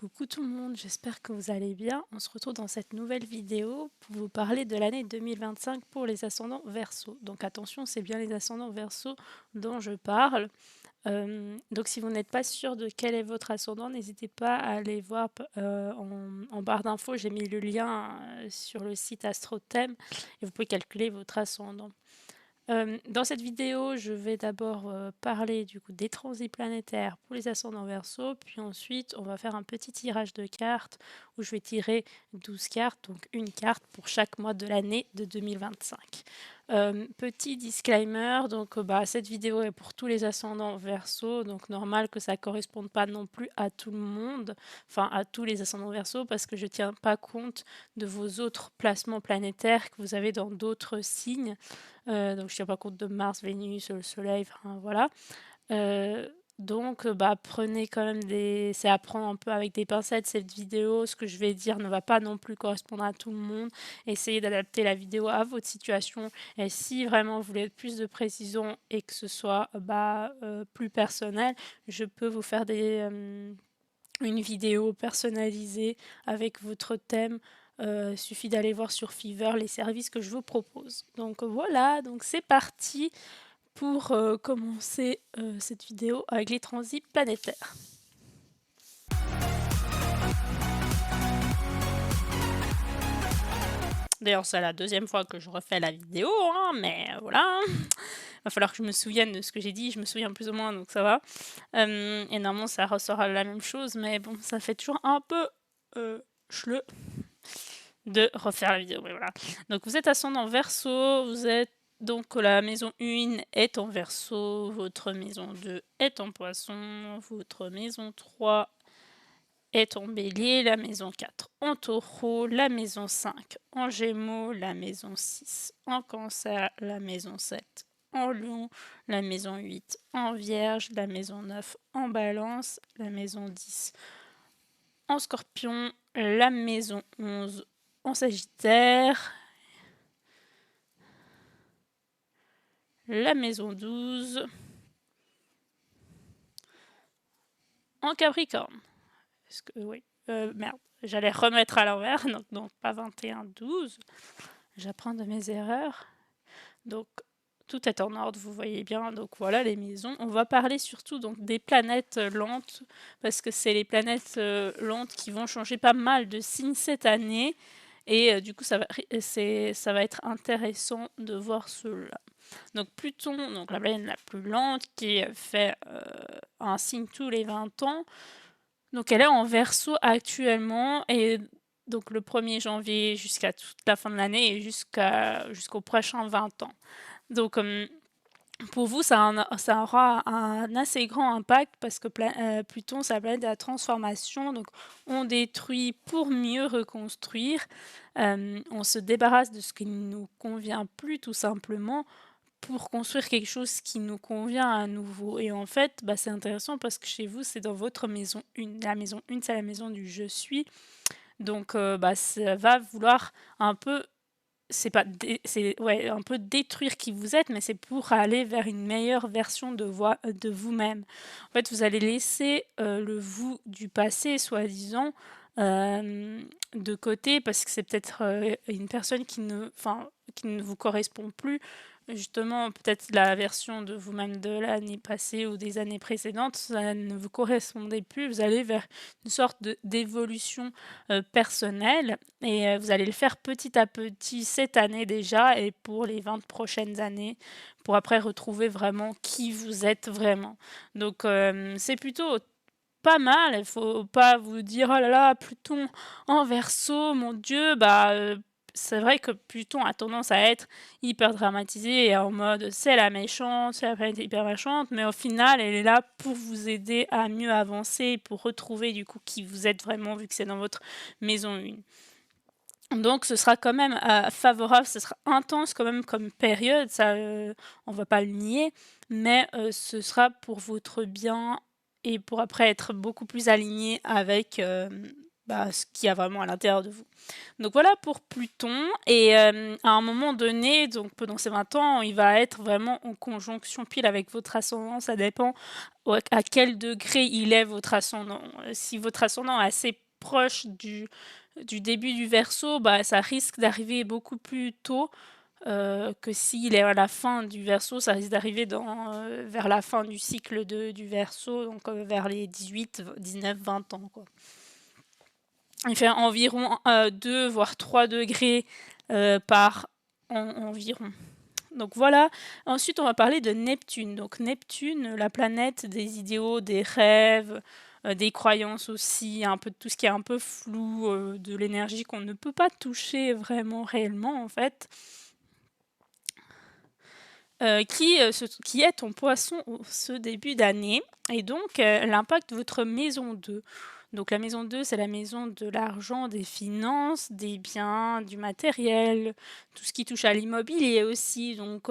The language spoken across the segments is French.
Coucou tout le monde, j'espère que vous allez bien. On se retrouve dans cette nouvelle vidéo pour vous parler de l'année 2025 pour les ascendants Verseau. Donc attention, c'est bien les ascendants Verseau dont je parle. Donc si vous n'êtes pas sûr de quel est votre ascendant, n'hésitez pas à aller voir en barre d'infos, j'ai mis le lien sur le site AstroThème et vous pouvez calculer votre ascendant. Dans cette vidéo, je vais d'abord parler du coup des transits planétaires pour les ascendants Verseau, puis ensuite on va faire un petit tirage de cartes où je vais tirer 12 cartes, donc une carte pour chaque mois de l'année de 2025. Petit disclaimer, donc cette vidéo est pour tous les ascendants Verseau, donc normal que ça ne corresponde pas non plus à tout le monde, enfin à tous les ascendants Verseau, parce que je ne tiens pas compte de vos autres placements planétaires que vous avez dans d'autres signes. Donc je ne tiens pas compte de Mars, Vénus, le Soleil, enfin voilà. Donc prenez quand même c'est à prendre un peu avec des pincettes cette vidéo. Ce que je vais dire ne va pas non plus correspondre à tout le monde. Essayez d'adapter la vidéo à votre situation. Et si vraiment vous voulez plus de précision et que ce soit plus personnel, je peux vous faire une vidéo personnalisée avec votre thème. Suffit d'aller voir sur Fiverr les services que je vous propose. Donc voilà, donc c'est parti pour commencer cette vidéo avec les transits planétaires. D'ailleurs, c'est la deuxième fois que je refais la vidéo, hein, mais voilà. Va falloir que je me souvienne de ce que j'ai dit, je me souviens plus ou moins, donc ça va. Et normalement, ça ressort la même chose, mais bon, ça fait toujours un peu chleux de refaire la vidéo, mais voilà. Donc vous êtes ascendant Verseau, vous êtes donc la maison 1 est en Verseau, votre maison 2 est en Poisson, votre maison 3 est en Bélier, la maison 4 en Taureau, la maison 5 en Gémeaux, la maison 6 en Cancer, la maison 7 en Lion, la maison 8 en Vierge, la maison 9 en Balance, la maison 10 en Scorpion, la maison 11 en Sagittaire, la maison 12 en Capricorne. Est-ce que oui, merde, j'allais remettre à l'envers, donc pas 21, 12. J'apprends de mes erreurs. Donc tout est en ordre, vous voyez bien. Donc voilà les maisons. On va parler surtout donc des planètes lentes parce que c'est les planètes lentes qui vont changer pas mal de signes cette année. Et du coup, ça va être intéressant de voir cela. Donc Pluton, donc la planète la plus lente, qui fait un signe tous les 20 ans. Donc elle est en Verseau actuellement, et donc le 1er janvier jusqu'à toute la fin de l'année et jusqu'aux prochains 20 ans. Donc pour vous, ça aura un assez grand impact parce que Pluton, c'est la planète de la transformation. Donc, on détruit pour mieux reconstruire. On se débarrasse de ce qui ne nous convient plus, tout simplement, pour construire quelque chose qui nous convient à nouveau. Et en fait, c'est intéressant parce que chez vous, c'est dans votre maison 1. La maison 1, c'est la maison du je suis. Donc, ça va vouloir un peu un peu détruire qui vous êtes, mais c'est pour aller vers une meilleure version de vous-même. En fait, vous allez laisser le vous du passé, soi-disant, de côté, parce que c'est peut-être une personne qui ne vous correspond plus. Justement, peut-être la version de vous-même de l'année passée ou des années précédentes, ça ne vous correspondait plus. Vous allez vers une sorte d'évolution personnelle, et vous allez le faire petit à petit cette année déjà et pour les 20 prochaines années, pour après retrouver vraiment qui vous êtes vraiment. Donc c'est plutôt pas mal. Il faut pas vous dire oh là là, Pluton en Verseau, mon Dieu, c'est vrai que Pluton a tendance à être hyper dramatisé et en mode c'est la méchante, c'est la planète hyper méchante, mais au final elle est là pour vous aider à mieux avancer, pour retrouver du coup qui vous êtes vraiment, vu que c'est dans votre maison 1. Donc ce sera quand même favorable, ce sera intense quand même comme période, ça on va pas le nier, mais ce sera pour votre bien et pour après être beaucoup plus aligné avec ce qu'il y a vraiment à l'intérieur de vous. Donc voilà pour Pluton, et à un moment donné, donc pendant ces 20 ans, il va être vraiment en conjonction pile avec votre ascendant, ça dépend à quel degré il est votre ascendant. Si votre ascendant est assez proche du début du Verseau, bah, ça risque d'arriver beaucoup plus tôt, que s'il est à la fin du Verseau, ça risque d'arriver vers la fin du cycle du Verseau, donc vers les 18, 19, 20 ans, quoi. Il fait environ 2 voire 3 degrés par an environ. Donc voilà. Ensuite, on va parler de Neptune. Donc Neptune, la planète des idéaux, des rêves, des croyances aussi, un peu de tout ce qui est un peu flou, de l'énergie qu'on ne peut pas toucher vraiment réellement en fait. Qui est ton poisson ce début d'année, et donc l'impact de votre maison 2. Donc la maison 2, c'est la maison de l'argent, des finances, des biens, du matériel, tout ce qui touche à l'immobilier aussi. Donc,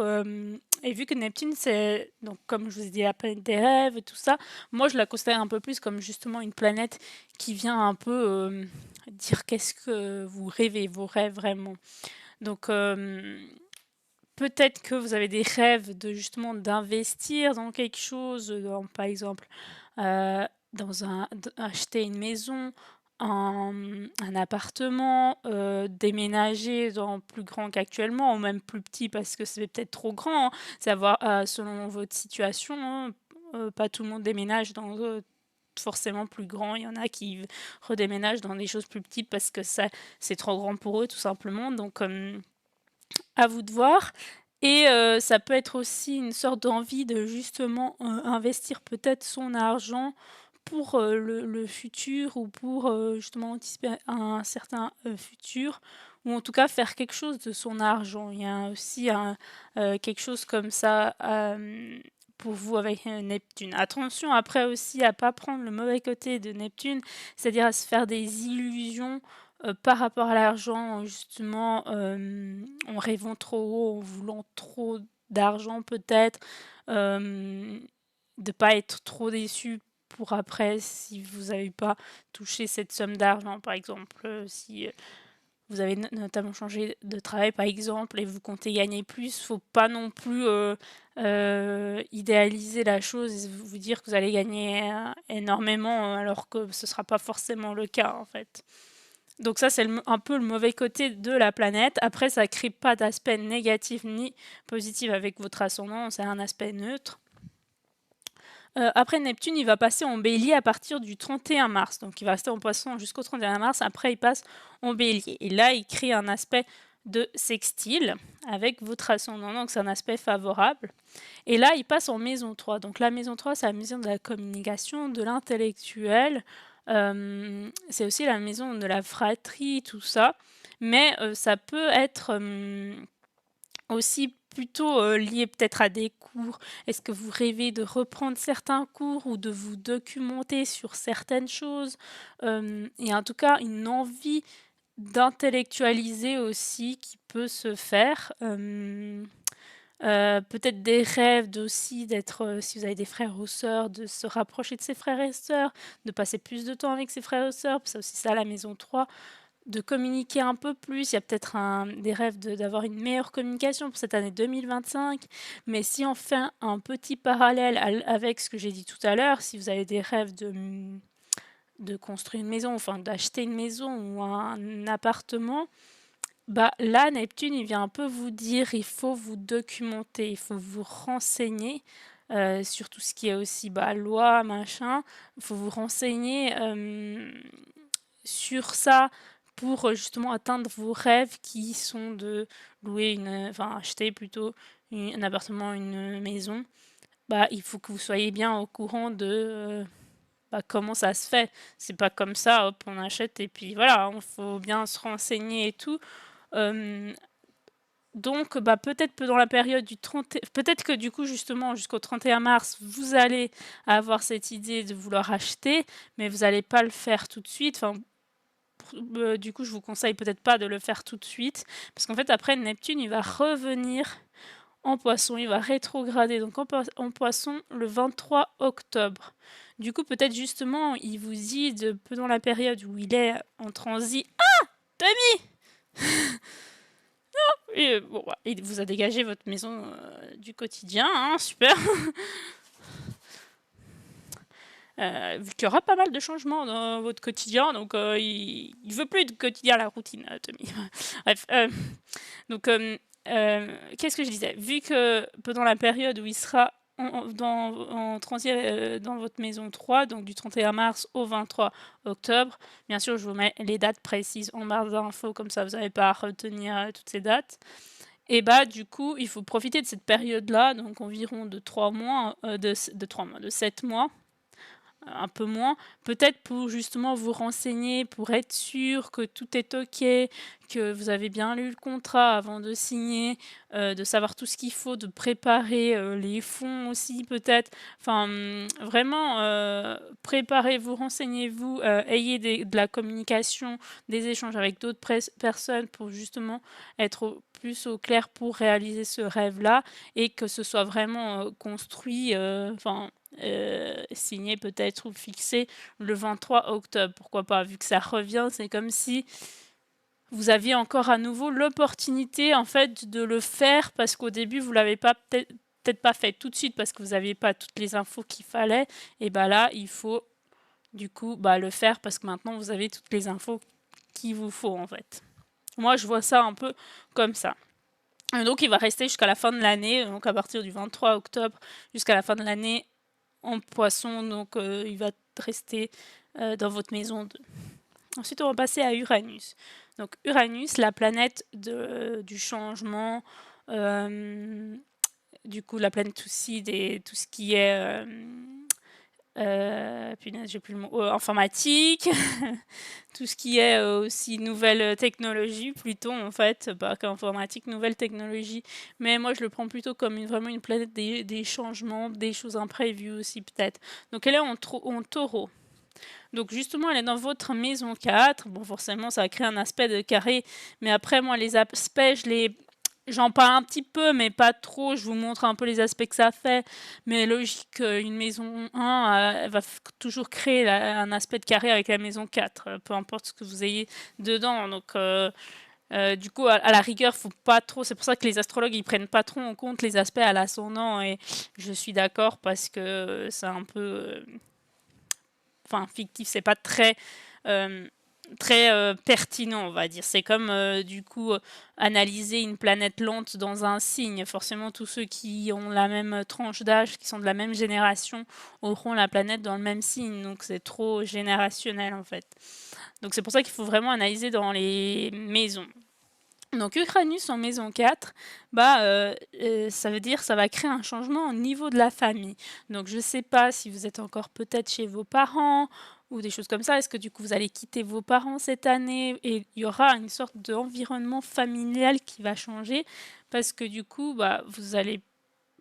et vu que Neptune, c'est, donc, comme je vous ai dit, la planète des rêves et tout ça, moi je la considère un peu plus comme justement une planète qui vient un peu dire qu'est-ce que vous rêvez, vos rêves vraiment. Donc, peut-être que vous avez des rêves de justement d'investir dans quelque chose, par exemple, acheter une maison, un appartement, déménager dans plus grand qu'actuellement ou même plus petit parce que c'est peut-être trop grand, hein. C'est à voir, selon votre situation, hein. Pas tout le monde déménage dans, forcément plus grand. Il y en a qui redéménagent dans des choses plus petites parce que c'est trop grand pour eux tout simplement. Donc, à vous de voir. Et ça peut être aussi une sorte d'envie de justement, investir peut-être son argent pour, le futur, ou pour, justement anticiper un certain, futur, ou en tout cas faire quelque chose de son argent. Il y a aussi quelque chose comme ça, pour vous avec, Neptune. Attention après aussi à pas prendre le mauvais côté de Neptune, c'est-à-dire à se faire des illusions par rapport à l'argent, justement, en rêvant trop haut, en voulant trop d'argent peut-être, de pas être trop déçu pour après si vous n'avez pas touché cette somme d'argent. Par exemple, si vous avez notamment changé de travail par exemple et vous comptez gagner plus, faut pas non plus idéaliser la chose et vous dire que vous allez gagner énormément alors que ce sera pas forcément le cas en fait. Donc ça, c'est un peu le mauvais côté de la planète. Après, ça crée pas d'aspect négatif ni positif avec votre ascendant, c'est un aspect neutre. Après Neptune, il va passer en Bélier à partir du 31 mars. Donc il va rester en Poisson jusqu'au 31 mars. Après, il passe en Bélier. Et là, il crée un aspect de sextile avec votre ascendant. Donc c'est un aspect favorable. Et là, il passe en maison 3. Donc la maison 3, c'est la maison de la communication, de l'intellectuel. C'est aussi la maison de la fratrie, tout ça. Mais ça peut être aussi plutôt lié peut-être à des cours. Est-ce que vous rêvez de reprendre certains cours ou de vous documenter sur certaines choses? Et en tout cas, une envie d'intellectualiser aussi qui peut se faire. Peut-être des rêves aussi d'être, si vous avez des frères ou sœurs, de se rapprocher de ses frères et sœurs, de passer plus de temps avec ses frères et sœurs, c'est aussi ça la maison 3, de communiquer un peu plus. Il y a peut-être des rêves d'avoir une meilleure communication pour cette année 2025, mais si on fait un petit parallèle avec ce que j'ai dit tout à l'heure, si vous avez des rêves de construire une maison, enfin d'acheter une maison ou un appartement, bah là, Neptune, il vient un peu vous dire, il faut vous documenter, il faut vous renseigner sur tout ce qui est aussi loi, machin. Il faut vous renseigner sur ça pour justement atteindre vos rêves qui sont de louer enfin acheter plutôt un appartement, une maison. Bah, il faut que vous soyez bien au courant de comment ça se fait. C'est pas comme ça, hop, on achète et puis voilà, il faut bien se renseigner et tout. Donc, peut-être que dans la période du 30, peut-être que du coup, justement, jusqu'au 31 mars, vous allez avoir cette idée de vouloir acheter, mais vous n'allez pas le faire tout de suite. Enfin, du coup, je vous conseille peut-être pas de le faire tout de suite, parce qu'en fait, après, Neptune, il va revenir en Poisson, il va rétrograder donc en Poisson le 23 octobre. Du coup, peut-être justement, il vous dit, pendant la période où il est en transit... Ah, Tommy! Et bon, il vous a dégagé votre maison du quotidien, hein, super. vu qu'il y aura pas mal de changements dans votre quotidien, donc il veut plus de quotidien, la routine, Tommy. Bref, donc qu'est-ce que je disais? Vu que pendant la période où il sera en transit dans votre maison 3, donc du 31 mars au 23 octobre, bien sûr, je vous mets les dates précises en barre d'infos, comme ça vous n'avez pas à retenir toutes ces dates. Et bah, du coup, il faut profiter de cette période-là, donc environ de 3 mois, de 3 mois, de 7 mois, un peu moins, peut-être pour justement vous renseigner, pour être sûr que tout est OK, que vous avez bien lu le contrat avant de signer, de savoir tout ce qu'il faut, de préparer, les fonds aussi peut-être. Enfin, vraiment, préparez-vous, renseignez-vous, ayez de la communication, des échanges avec d'autres personnes pour justement être plus au clair pour réaliser ce rêve-là et que ce soit vraiment, construit, signé peut-être ou fixé le 23 octobre, pourquoi pas? Vu que ça revient, c'est comme si vous aviez encore à nouveau l'opportunité, en fait, de le faire parce qu'au début, vous l'avez pas peut-être pas fait tout de suite parce que vous n'aviez pas toutes les infos qu'il fallait et bah, là, il faut du coup, bah, le faire parce que maintenant vous avez toutes les infos qu'il vous faut, en fait. Moi, je vois ça un peu comme ça. Donc il va rester jusqu'à la fin de l'année, donc à partir du 23 octobre jusqu'à la fin de l'année en Poisson, donc il va rester dans votre maison 2. Ensuite, on va passer à Uranus. Donc Uranus, la planète du changement, du coup la planète aussi tout ce qui est punaise, j'ai plus le mot, informatique, tout ce qui est aussi nouvelle technologie plutôt en fait, pas qu'informatique, nouvelle technologie. Mais moi je le prends plutôt comme vraiment une planète des changements, des choses imprévues aussi peut-être. Donc elle est en taureau. Donc justement, elle est dans votre maison 4. Bon, forcément, ça va créer un aspect de carré. Mais après, moi, les aspects, j'en parle un petit peu, mais pas trop. Je vous montre un peu les aspects que ça fait. Mais logique, une maison 1 elle va toujours créer un aspect de carré avec la maison 4, peu importe ce que vous ayez dedans. Donc, du coup, à la rigueur, faut pas trop. C'est pour ça que les astrologues ils prennent pas trop en compte les aspects à l'ascendant. Et je suis d'accord parce que c'est un peu, enfin, fictif. C'est pas très pertinent, on va dire. C'est comme du coup analyser une planète lente dans un signe. Forcément, tous ceux qui ont la même tranche d'âge, qui sont de la même génération, auront la planète dans le même signe. Donc c'est trop générationnel en fait. Donc c'est pour ça qu'il faut vraiment analyser dans les maisons. Donc Uranus en maison 4, ça veut dire ça va créer un changement au niveau de la famille. Donc je ne sais pas si vous êtes encore peut-être chez vos parents ou des choses comme ça. Est-ce que du coup vous allez quitter vos parents cette année et il y aura une sorte d'environnement familial qui va changer parce que du coup vous allez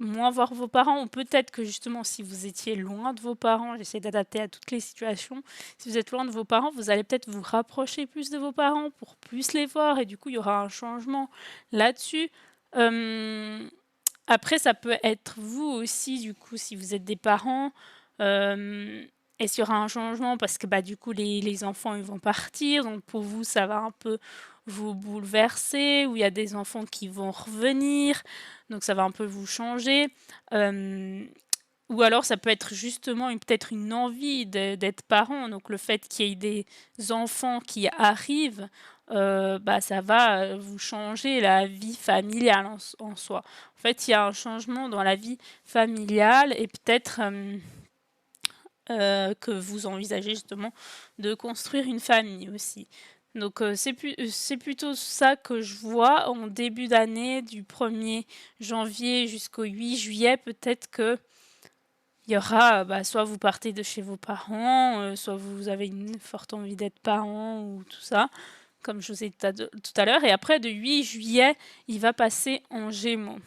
moins voir vos parents ou peut-être que justement si vous étiez loin de vos parents, j'essaie d'adapter à toutes les situations, si vous êtes loin de vos parents, vous allez peut-être vous rapprocher plus de vos parents pour plus les voir et du coup il y aura un changement là-dessus. Après ça peut être vous aussi du coup si vous êtes des parents, est-ce qu'il y aura un changement parce que du coup les enfants ils vont partir, donc pour vous ça va un peu vous bouleverser, ou il y a des enfants qui vont revenir, donc ça va un peu vous changer. Ou alors ça peut être justement peut-être une envie d'être parent, donc le fait qu'il y ait des enfants qui arrivent, ça va vous changer la vie familiale en soi. En fait, il y a un changement dans la vie familiale et peut-être que vous envisagez justement de construire une famille aussi. Donc c'est plutôt ça que je vois en début d'année, du 1er janvier jusqu'au 8 juillet, peut-être que il y aura, soit vous partez de chez vos parents, soit vous avez une forte envie d'être parent ou tout ça, comme je vous ai dit tout à l'heure. Et après, de 8 juillet, il va passer en Gémeaux.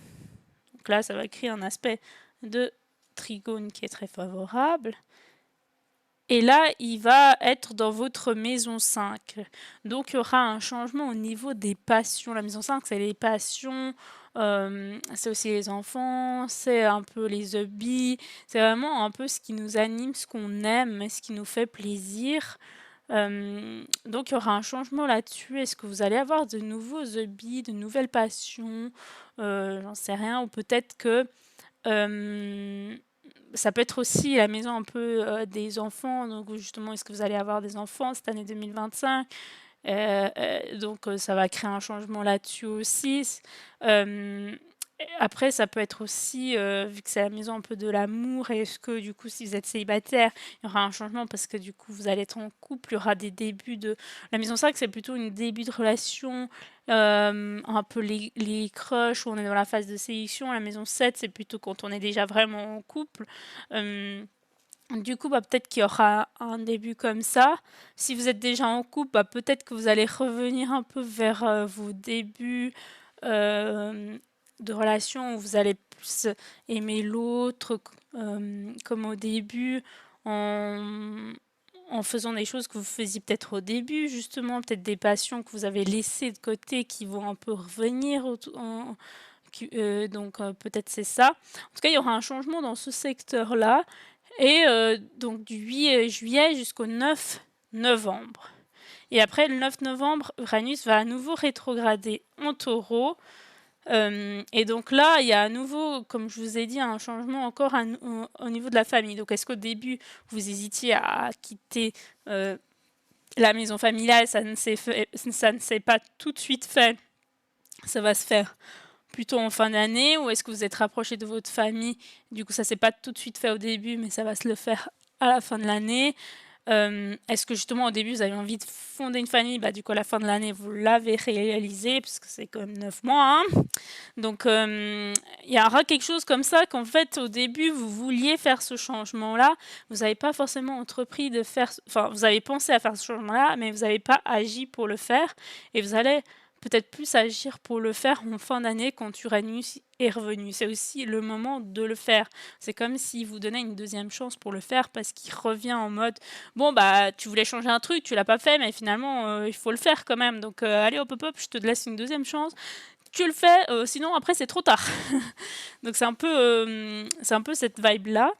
Donc là, ça va créer un aspect de trigone qui est très favorable. Et là, il va être dans votre maison 5. Donc, il y aura un changement au niveau des passions. La maison 5, c'est les passions, c'est aussi les enfants, c'est un peu les hobbies. C'est vraiment un peu ce qui nous anime, ce qu'on aime, ce qui nous fait plaisir. Donc, il y aura un changement là-dessus. Est-ce que vous allez avoir de nouveaux hobbies, de nouvelles passions? J'en sais rien. Ou peut-être que ça peut être aussi la maison un peu des enfants, donc justement, est-ce que vous allez avoir des enfants cette année 2025? Donc ça va créer un changement là-dessus aussi. Après, ça peut être aussi, vu que c'est la maison un peu de l'amour, est-ce que du coup, si vous êtes célibataire, il y aura un changement parce que du coup, vous allez être en couple, il y aura des débuts de... La maison 5, c'est plutôt une début de relation, un peu les crushs, où on est dans la phase de séduction. La maison 7, c'est plutôt quand on est déjà vraiment en couple. Du coup, peut-être qu'il y aura un début comme ça. Si vous êtes déjà en couple, peut-être que vous allez revenir un peu vers vos débuts de relation où vous allez plus aimer l'autre comme au début, en, en faisant des choses que vous faisiez peut-être au début, justement, peut-être des passions que vous avez laissées de côté qui vont un peu revenir. Donc peut-être c'est ça. En tout cas, il y aura un changement dans ce secteur-là. Et donc du 8 juillet jusqu'au 9 novembre. Et après le 9 novembre, Uranus va à nouveau rétrograder en Taureau. Et donc là, il y a à nouveau, comme je vous ai dit, un changement encore au niveau de la famille. Donc est-ce qu'au début, vous hésitiez à quitter la maison familiale, ça ne s'est pas tout de suite fait, ça va se faire plutôt en fin d'année, ou est-ce que vous êtes rapproché de votre famille, du coup ça s'est pas tout de suite fait au début, mais ça va se le faire à la fin de l'année. Est-ce que justement au début vous avez envie de fonder une famille, du coup à la fin de l'année vous l'avez réalisé, parce que c'est quand même 9 mois, hein. Donc il y aura quelque chose comme ça qu'en fait au début vous vouliez faire ce changement-là, vous n'avez pas forcément entrepris de faire, enfin vous avez pensé à faire ce changement-là, mais vous n'avez pas agi pour le faire, et vous allez peut-être plus agir pour le faire en fin d'année quand Uranus est revenu. C'est aussi le moment de le faire. C'est comme s'il vous donnait une deuxième chance pour le faire parce qu'il revient en mode bon tu voulais changer un truc, tu l'as pas fait, mais finalement il faut le faire quand même. Donc allez hop hop hop, je te laisse une deuxième chance. Tu le fais, sinon après c'est trop tard. Donc c'est un peu cette vibe là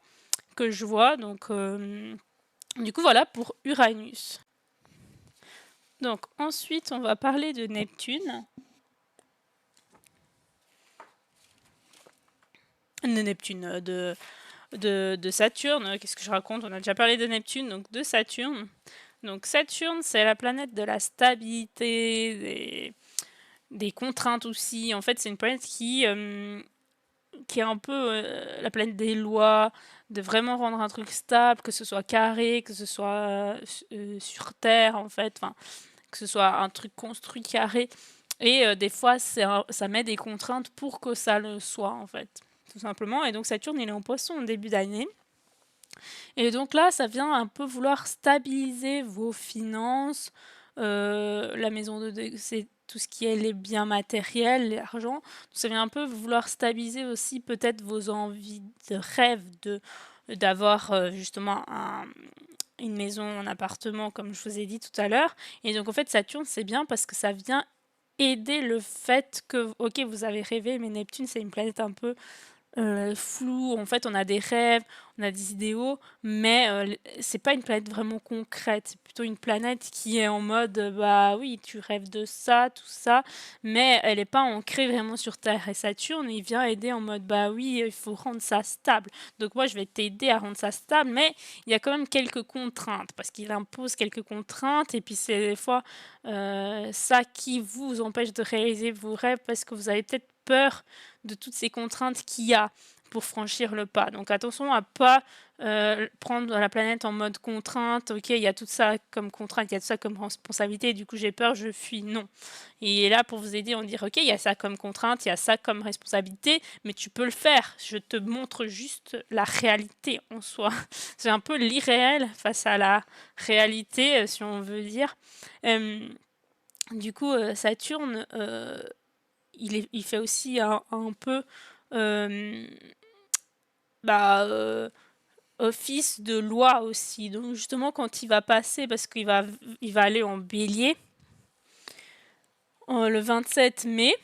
que je vois. Donc du coup voilà pour Uranus. Donc ensuite, on va parler de Neptune. De Saturne. Qu'est-ce que je raconte? On a déjà parlé de Neptune, donc de Saturne. Donc Saturne, c'est la planète de la stabilité, des contraintes aussi. En fait, c'est une planète qui est un peu la planète des lois, de vraiment rendre un truc stable, que ce soit carré, que ce soit sur Terre, en fait. Enfin, que ce soit un truc construit carré. Et des fois, ça met des contraintes pour que ça le soit, en fait, tout simplement. Et donc Saturne, il est en Poisson au début d'année. Et donc là, ça vient un peu vouloir stabiliser vos finances. La maison c'est tout ce qui est les biens matériels, l'argent. Ça vient un peu vouloir stabiliser aussi peut-être vos envies de rêve d'avoir justement une maison, un appartement, comme je vous ai dit tout à l'heure. Et donc en fait, Saturne, c'est bien parce que ça vient aider le fait que, ok, vous avez rêvé, mais Neptune, c'est une planète un peu floue. En fait, on a des rêves, on a des idéaux, mais c'est pas une planète vraiment concrète. C'est plutôt une planète qui est en mode, bah oui, tu rêves de ça, tout ça, mais elle est pas ancrée vraiment sur Terre. Et Saturne, il vient aider en mode, bah oui, il faut rendre ça stable. Donc moi, je vais t'aider à rendre ça stable, mais il y a quand même quelques contraintes, parce qu'il impose quelques contraintes, et puis c'est des fois ça qui vous empêche de réaliser vos rêves, parce que vous avez peut-être peur de toutes ces contraintes qu'il y a pour franchir le pas. Donc attention à pas prendre la planète en mode contrainte. Ok, il y a tout ça comme contrainte, il y a tout ça comme responsabilité, du coup j'ai peur, je fuis. Non. Il est là pour vous aider, on dit ok, il y a ça comme contrainte, il y a ça comme responsabilité, mais tu peux le faire. Je te montre juste la réalité en soi. C'est un peu l'irréel face à la réalité, si on veut dire. Du coup, Saturne, il fait aussi un peu office de loi aussi. Donc justement, quand il va passer, parce qu'il va aller en bélier le 27 mai,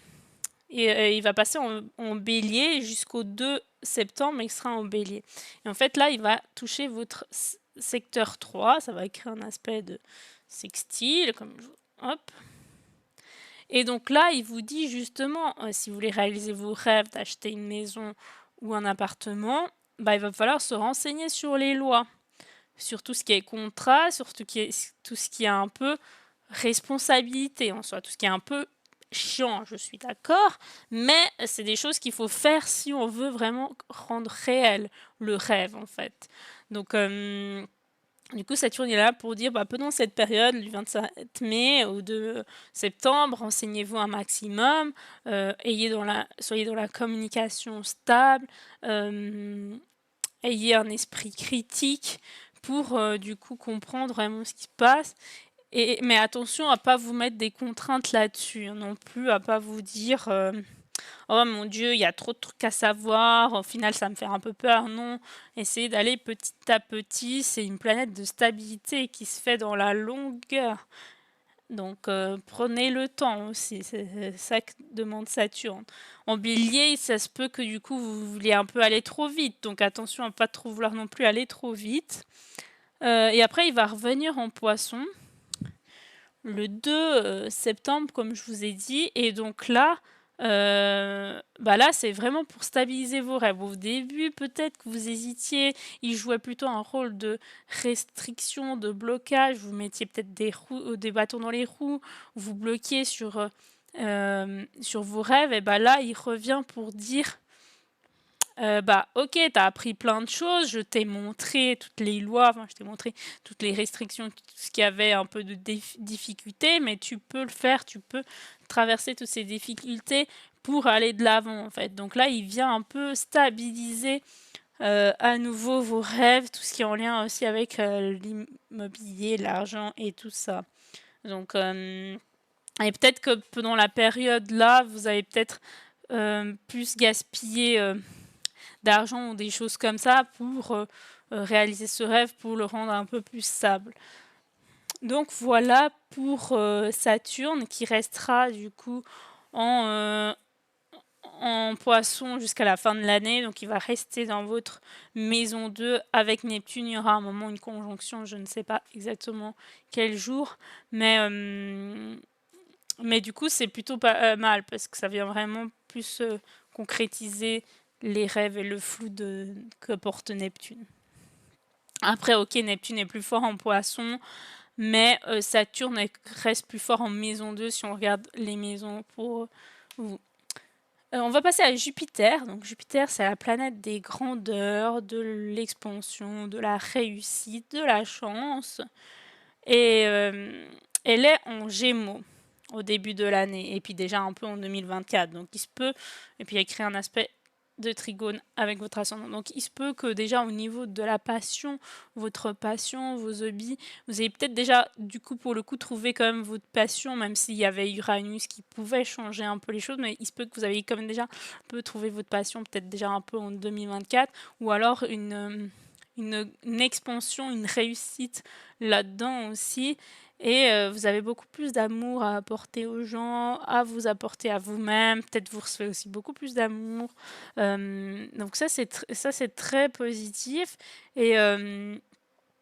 et il va passer en bélier jusqu'au 2 septembre, il sera en bélier. Et en fait, là, il va toucher votre secteur 3, ça va créer un aspect de sextile, comme hop. Et donc là, il vous dit justement, si vous voulez réaliser vos rêves d'acheter une maison ou un appartement, bah, il va falloir se renseigner sur les lois, sur tout ce qui est contrat, sur tout ce qui est un peu responsabilité en soi, tout ce qui est un peu chiant, je suis d'accord, mais c'est des choses qu'il faut faire si on veut vraiment rendre réel le rêve, en fait. Donc, du coup, Saturne est là pour dire, bah, pendant cette période, du 27 mai au 2 septembre, renseignez-vous un maximum, soyez dans la communication stable, ayez un esprit critique pour, du coup, comprendre vraiment ce qui se passe. Mais attention à pas vous mettre des contraintes là-dessus, hein, non plus, à pas vous dire, «Oh mon Dieu, il y a trop de trucs à savoir, au final ça me fait un peu peur». Non, essayez d'aller petit à petit, c'est une planète de stabilité qui se fait dans la longueur. Donc prenez le temps aussi, c'est ça que demande Saturne. En Bélier, ça se peut que du coup vous vouliez un peu aller trop vite, donc attention à pas trop vouloir non plus aller trop vite. Et après il va revenir en Poisson le 2 septembre, comme je vous ai dit. Et donc là, bah là, c'est vraiment pour stabiliser vos rêves. Au début, peut-être que vous hésitiez, il jouait plutôt un rôle de restriction, de blocage. Vous mettiez peut-être des bâtons dans les roues, vous bloquiez sur vos rêves. Et bah là, il revient pour dire bah, OK, t'as appris plein de choses, je t'ai montré toutes les lois, enfin, je t'ai montré toutes les restrictions, tout ce qui avait un peu de difficulté, mais tu peux le faire, tu peux traverser toutes ces difficultés pour aller de l'avant, en fait. Donc là, il vient un peu stabiliser à nouveau vos rêves, tout ce qui est en lien aussi avec l'immobilier, l'argent et tout ça. Donc, et peut-être que pendant la période là, vous avez peut-être plus gaspillé d'argent ou des choses comme ça pour réaliser ce rêve, pour le rendre un peu plus stable. Donc voilà pour Saturne qui restera du coup en, en Poisson jusqu'à la fin de l'année. Donc il va rester dans votre maison 2 avec Neptune. Il y aura un moment une conjonction, je ne sais pas exactement quel jour, mais du coup c'est plutôt pas mal parce que ça vient vraiment plus concrétiser les rêves et le flou que porte Neptune. Après, ok, Neptune est plus fort en Poisson, mais Saturne reste plus fort en maison 2 si on regarde les maisons pour vous. On va passer à Jupiter. Donc Jupiter, c'est la planète des grandeurs, de l'expansion, de la réussite, de la chance. Et elle est en Gémeaux au début de l'année, et puis déjà un peu en 2024. Donc il se peut, et puis elle crée un aspect de trigone avec votre ascendant. Donc il se peut que déjà au niveau de la passion, votre passion, vos hobbies, vous avez peut-être déjà du coup pour le coup trouvé quand même votre passion, même s'il y avait Uranus qui pouvait changer un peu les choses, mais il se peut que vous avez quand même déjà un peu trouvé votre passion, peut-être déjà un peu en 2024, ou alors une expansion, une réussite là-dedans aussi. Et vous avez beaucoup plus d'amour à apporter aux gens, à vous apporter à vous-même. Peut-être vous recevez aussi beaucoup plus d'amour. Donc ça, c'est très positif. Et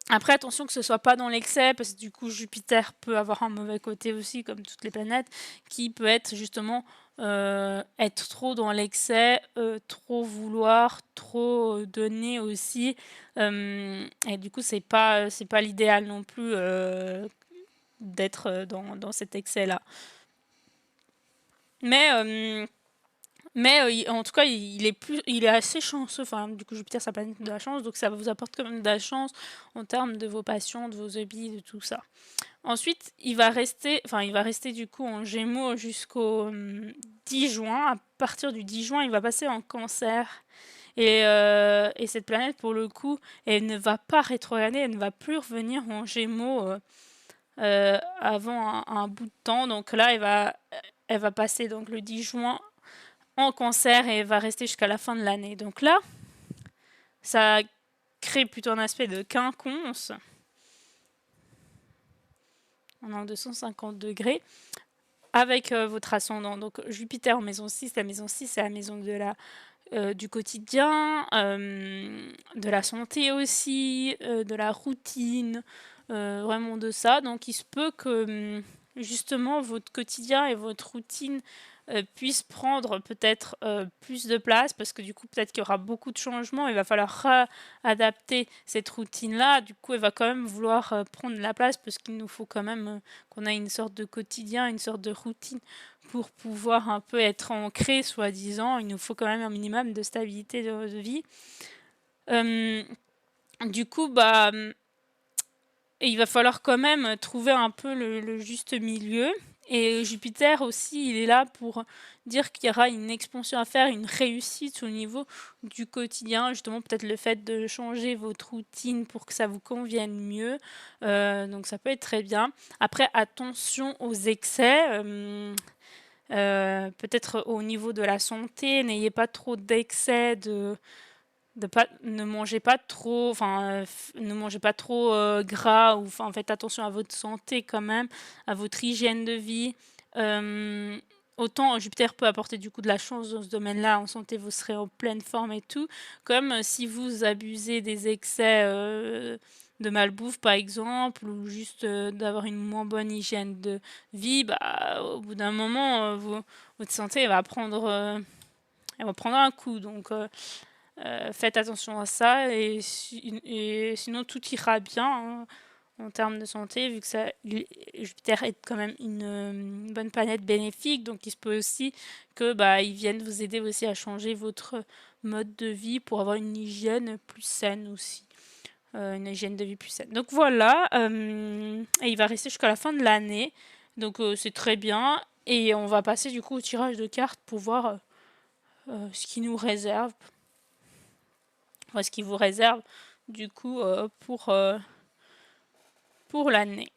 après, attention que ce soit pas dans l'excès, parce que du coup, Jupiter peut avoir un mauvais côté aussi, comme toutes les planètes, qui peut être justement être trop dans l'excès, trop vouloir, trop donner aussi. Et du coup, c'est pas l'idéal non plus d'être dans cet excès-là. Mais en tout cas, il est assez chanceux. Enfin, du coup, Jupiter, c'est la planète de la chance, donc ça vous apporte quand même de la chance en termes de vos passions, de vos hobbies, de tout ça. Ensuite, il va rester du coup en Gémeaux jusqu'au 10 juin. À partir du 10 juin, il va passer en Cancer. Et cette planète, pour le coup, elle ne va pas rétrograder, elle ne va plus revenir en Gémeaux avant un bout de temps. Donc là, elle va passer donc le 10 juin en Cancer et elle va rester jusqu'à la fin de l'année. Donc là, ça crée plutôt un aspect de quinconce en angle de 150 degrés avec votre ascendant. Donc Jupiter en maison 6, la maison 6 c'est la maison du quotidien, de la santé aussi, de la routine, vraiment de ça. Donc il se peut que justement votre quotidien et votre routine puisse prendre peut-être plus de place, parce que du coup peut-être qu'il y aura beaucoup de changements, il va falloir adapter cette routine-là. Du coup, elle va quand même vouloir prendre la place, parce qu'il nous faut quand même qu'on ait une sorte de quotidien, une sorte de routine pour pouvoir un peu être ancré, soi-disant. Il nous faut quand même un minimum de stabilité de vie. Du coup, il va falloir quand même trouver un peu le juste milieu. Et Jupiter aussi, il est là pour dire qu'il y aura une expansion à faire, une réussite au niveau du quotidien. Justement, peut-être le fait de changer votre routine pour que ça vous convienne mieux. Donc ça peut être très bien. Après, attention aux excès. Peut-être au niveau de la santé, n'ayez pas trop d'excès ne mangez pas trop, ne mangez pas trop gras, ou faites attention à votre santé quand même, à votre hygiène de vie. Autant Jupiter peut apporter du coup de la chance dans ce domaine-là, en santé vous serez en pleine forme et tout, comme si vous abusez des excès de malbouffe par exemple, ou juste d'avoir une moins bonne hygiène de vie, au bout d'un moment, votre santé elle va prendre un coup. Donc faites attention à ça, et sinon tout ira bien hein, en termes de santé, vu que Jupiter est quand même une bonne planète bénéfique, donc il se peut aussi que il vienne vous aider aussi à changer votre mode de vie pour avoir une hygiène plus saine aussi. Une hygiène de vie plus saine. Donc voilà, et il va rester jusqu'à la fin de l'année, donc c'est très bien, et on va passer du coup au tirage de cartes pour voir ce qui nous réserve. Ce qui vous réserve du coup pour l'année.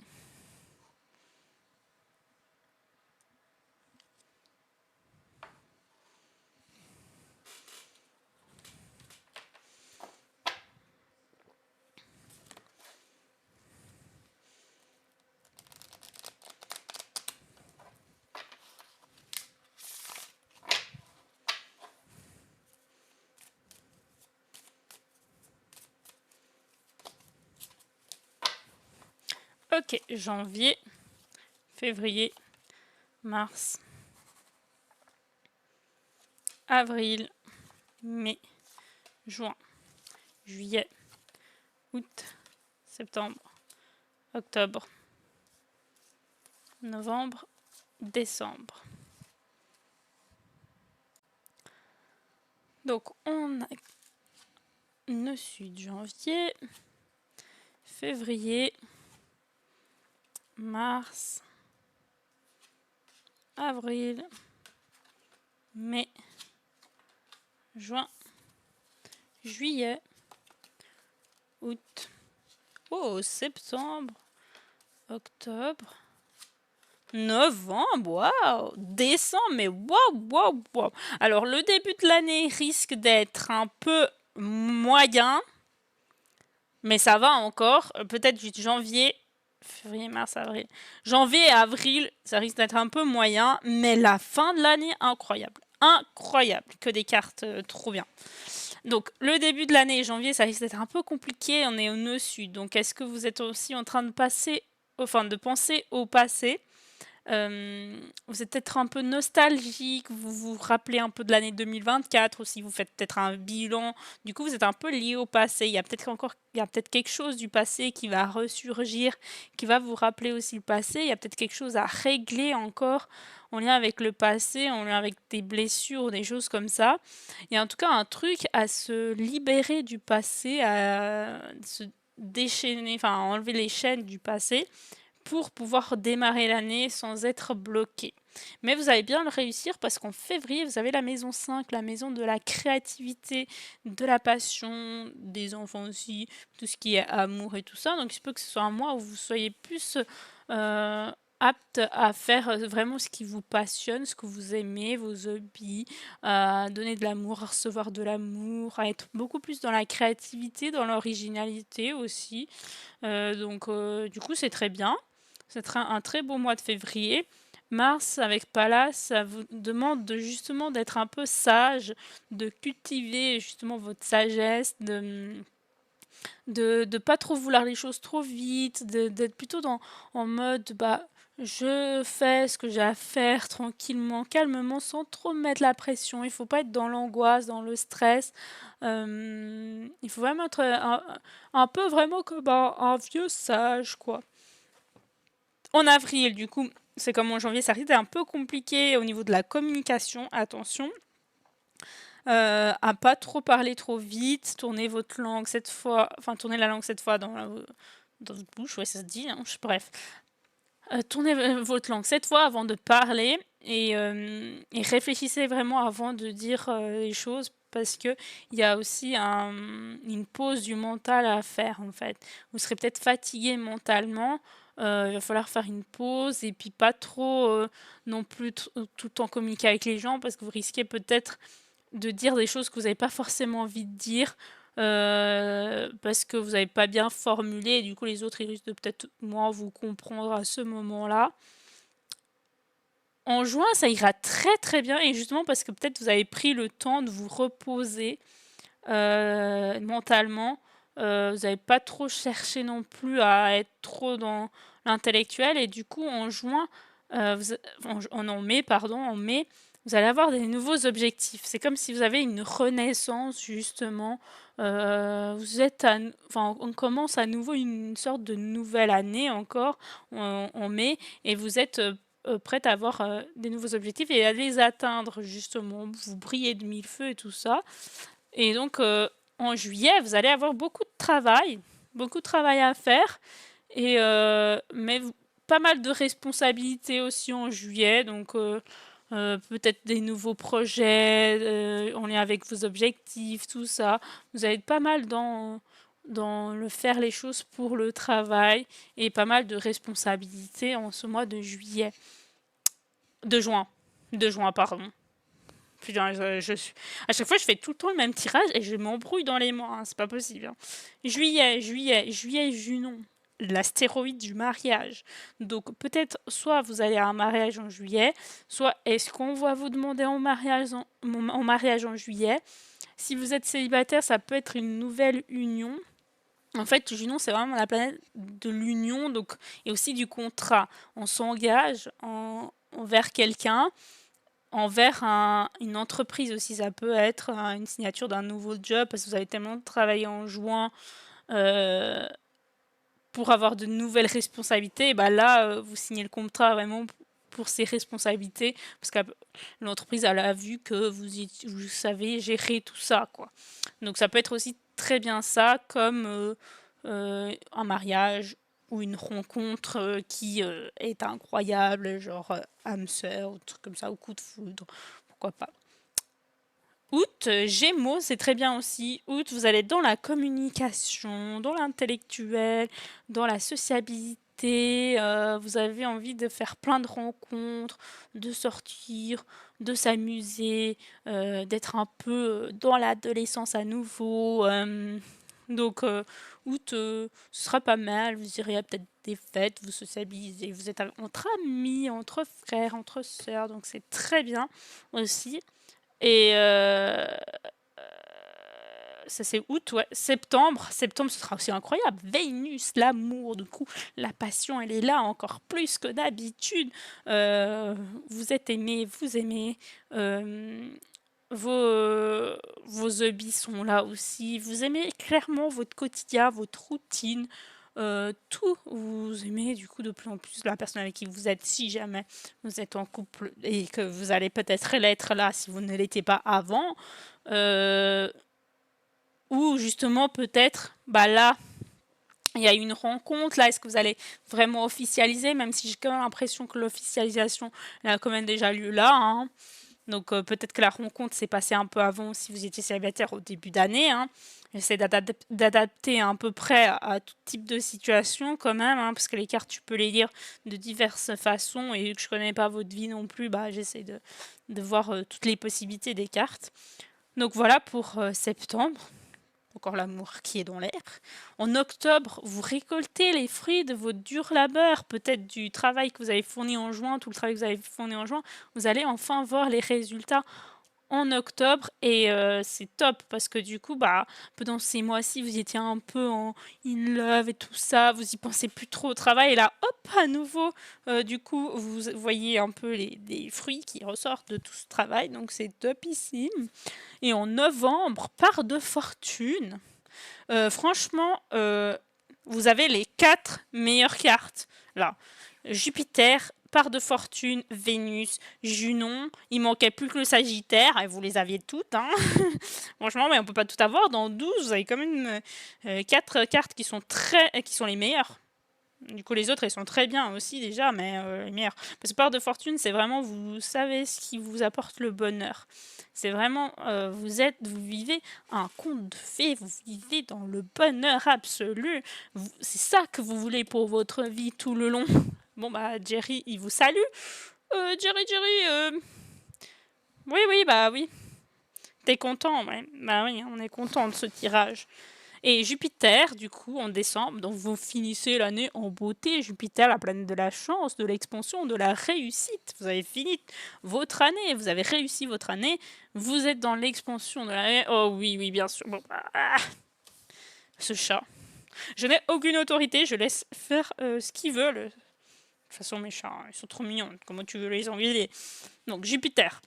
Ok, janvier, février, mars, avril, mai, juin, juillet, août, septembre, octobre, novembre, décembre. Donc on a le sud janvier, février, mars, avril, mai, juin, juillet, août, septembre, octobre, novembre, waouh, décembre, mais waouh. Alors le début de l'année risque d'être un peu moyen, mais ça va encore. Peut-être janvier, février, mars, avril. Janvier et avril, ça risque d'être un peu moyen, mais la fin de l'année, incroyable. Incroyable, que des cartes trop bien. Donc le début de l'année, janvier, ça risque d'être un peu compliqué, on est au nœud sud. Donc est-ce que vous êtes aussi en train de penser au passé? Vous êtes peut-être un peu nostalgique, vous vous rappelez un peu de l'année 2024, ou si vous faites peut-être un bilan, du coup vous êtes un peu lié au passé. Il y a peut-être quelque chose du passé qui va ressurgir, qui va vous rappeler aussi le passé. Il y a peut-être quelque chose à régler encore en lien avec le passé, en lien avec des blessures, des choses comme ça. Il y a en tout cas un truc à se libérer du passé, à se déchaîner, à enlever les chaînes du passé, pour pouvoir démarrer l'année sans être bloqué. Mais vous allez bien le réussir, parce qu'en février, vous avez la maison 5, la maison de la créativité, de la passion, des enfants aussi, tout ce qui est amour et tout ça. Donc il se peut que ce soit un mois où vous soyez plus apte à faire vraiment ce qui vous passionne, ce que vous aimez, vos hobbies, à donner de l'amour, à recevoir de l'amour, à être beaucoup plus dans la créativité, dans l'originalité aussi. Du coup, c'est très bien. C'est un très beau mois de février. Mars avec Pallas, ça vous demande justement d'être un peu sage, de cultiver justement votre sagesse, de pas trop vouloir les choses trop vite, d'être plutôt en mode Je fais ce que j'ai à faire tranquillement, calmement, sans trop me mettre la pression. Il faut pas être dans l'angoisse, dans le stress. Il faut vraiment être, un peu vraiment comme un vieux sage, quoi. En avril, du coup, c'est comme en janvier, ça risque d'être un peu compliqué au niveau de la communication. Attention, à pas trop parler trop vite, tournez votre langue cette fois, enfin tournez la langue cette fois dans votre bouche, ouais, ça se dit, hein, bref. Tournez votre langue cette fois avant de parler et réfléchissez vraiment avant de dire les choses parce que il y a aussi une pause du mental à faire en fait. Vous serez peut-être fatigué mentalement, il va falloir faire une pause et puis pas trop non plus tout le temps communiquer avec les gens parce que vous risquez peut-être de dire des choses que vous n'avez pas forcément envie de dire parce que vous n'avez pas bien formulé et du coup les autres ils risquent de peut-être moins vous comprendre à ce moment-là. En juin, ça ira très très bien et justement parce que peut-être vous avez pris le temps de vous reposer mentalement. Vous n'avez pas trop cherché non plus à être trop dans l'intellectuel et du coup en juin, en mai, pardon, en mai, vous allez avoir des nouveaux objectifs. C'est comme si vous avez une renaissance justement. On commence à nouveau une sorte de nouvelle année encore en mai et vous êtes prête à avoir des nouveaux objectifs et à les atteindre justement. Vous brillez de mille feux et tout ça. Et donc, en juillet, vous allez avoir beaucoup de travail à faire, mais pas mal de responsabilités aussi en juillet, donc peut-être des nouveaux projets en lien avec vos objectifs, tout ça. Vous allez être pas mal dans le faire les choses pour le travail et pas mal de responsabilités en ce mois de juillet. De juin, pardon. Putain, à chaque fois, je fais tout le temps le même tirage et je m'embrouille dans les mois, hein, c'est pas possible. Hein. Juillet, Junon, l'astéroïde du mariage. Donc peut-être soit vous allez à un mariage en juillet, soit est-ce qu'on va vous demander en mariage en juillet. Si vous êtes célibataire, ça peut être une nouvelle union. En fait, Junon, c'est vraiment la planète de l'union, donc et aussi du contrat. On s'engage envers quelqu'un envers une entreprise aussi. Ça peut être une signature d'un nouveau job parce que vous avez tellement travaillé en juin pour avoir de nouvelles responsabilités. Et bah là, vous signez le contrat vraiment pour ces responsabilités parce que l'entreprise elle a vu que vous savez gérer tout ça, quoi. Donc ça peut être aussi très bien ça comme un mariage ou une rencontre qui est incroyable, genre âme sœur ou truc comme ça, ou coup de foudre, pourquoi pas. Août, Gémeaux, c'est très bien aussi. Août, vous allez être dans la communication, dans l'intellectuel, dans la sociabilité. Vous avez envie de faire plein de rencontres, de sortir, de s'amuser, d'être un peu dans l'adolescence à nouveau. Donc, août, ce sera pas mal. Vous irez à peut-être des fêtes, vous socialisez. Vous êtes entre amis, entre frères, entre sœurs. Donc, c'est très bien aussi. Et ça c'est août, ouais. Septembre, ce sera aussi incroyable. Vénus, l'amour, du coup, la passion, elle est là encore plus que d'habitude. Vous êtes aimé, vous aimez. Vos hobbies sont là aussi. Vous aimez clairement votre quotidien, votre routine. Tout, vous aimez du coup de plus en plus la personne avec qui vous êtes si jamais vous êtes en couple et que vous allez peut-être l'être là si vous ne l'étiez pas avant. Ou justement peut-être, bah là, il y a une rencontre, là, est-ce que vous allez vraiment officialiser, même si j'ai quand même l'impression que l'officialisation elle a quand même déjà lieu là. Hein. Donc peut-être que la rencontre s'est passée un peu avant si vous étiez célibataire au début d'année. Hein. J'essaie d'adapter à peu près à tout type de situation quand même, hein, parce que les cartes, tu peux les lire de diverses façons et vu que je connais pas votre vie non plus, bah, j'essaie de voir toutes les possibilités des cartes. Donc voilà pour septembre. Encore l'amour qui est dans l'air. En octobre, vous récoltez les fruits de votre dur labeur, peut-être du travail que vous avez fourni en juin, tout le travail que vous avez fourni en juin. Vous allez enfin voir les résultats en octobre et c'est top parce que du coup, bah, pendant ces mois-ci, vous étiez un peu en in love et tout ça, vous y pensez plus trop au travail et là, hop, pas à nouveau. Du coup, vous voyez un peu les fruits qui ressortent de tout ce travail, donc c'est topissime. Et en novembre, part de fortune. Franchement, vous avez les 4 meilleures cartes. Là, Jupiter, part de fortune, Vénus, Junon. Il manquait plus que le Sagittaire, et vous les aviez toutes. Hein. Franchement, mais on peut pas tout avoir. Dans 12, vous avez quand même 4 cartes qui sont les meilleures. Du coup, les autres, elles sont très bien aussi déjà, mais les meilleures. Parce que part de fortune, c'est vraiment, vous savez ce qui vous apporte le bonheur. C'est vraiment, vous vivez un conte de fées, vous vivez dans le bonheur absolu. C'est ça que vous voulez pour votre vie tout le long. Bon, bah, Jerry, il vous salue. Jerry, oui, bah oui. T'es content, ouais. Bah oui, on est content de ce tirage. Et Jupiter, du coup, en décembre, donc vous finissez l'année en beauté. Jupiter, la planète de la chance, de l'expansion, de la réussite. Vous avez fini votre année, vous avez réussi votre année. Vous êtes dans l'expansion de l'année. Oh oui, bien sûr. Bon, ce chat. Je n'ai aucune autorité, je laisse faire ce qu'ils veulent. De toute façon, mes chats, ils sont trop mignons. Comment tu veux les envier? Donc, Jupiter.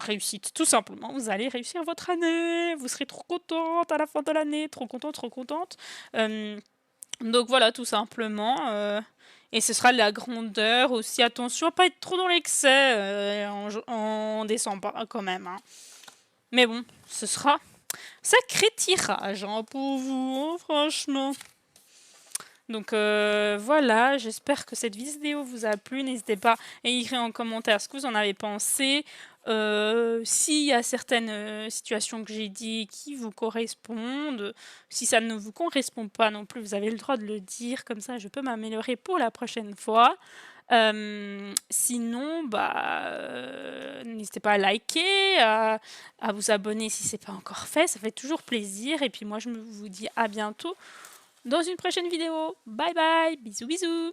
Réussite, tout simplement. Vous allez réussir votre année. Vous serez trop contente à la fin de l'année. Trop contente. Donc voilà, tout simplement. Et ce sera de la grandeur aussi. Attention à pas être trop dans l'excès en décembre, quand même. Hein. Mais bon, ce sera sacré tirage pour vous, franchement. Donc voilà, j'espère que cette vidéo vous a plu. N'hésitez pas à écrire en commentaire ce que vous en avez pensé. S'il y a certaines situations que j'ai dit qui vous correspondent, si ça ne vous correspond pas non plus, vous avez le droit de le dire, comme ça je peux m'améliorer pour la prochaine fois. Sinon, n'hésitez pas à liker, à vous abonner si ce n'est pas encore fait, ça fait toujours plaisir. Et puis moi je vous dis à bientôt dans une prochaine vidéo. Bye bye, bisous bisous.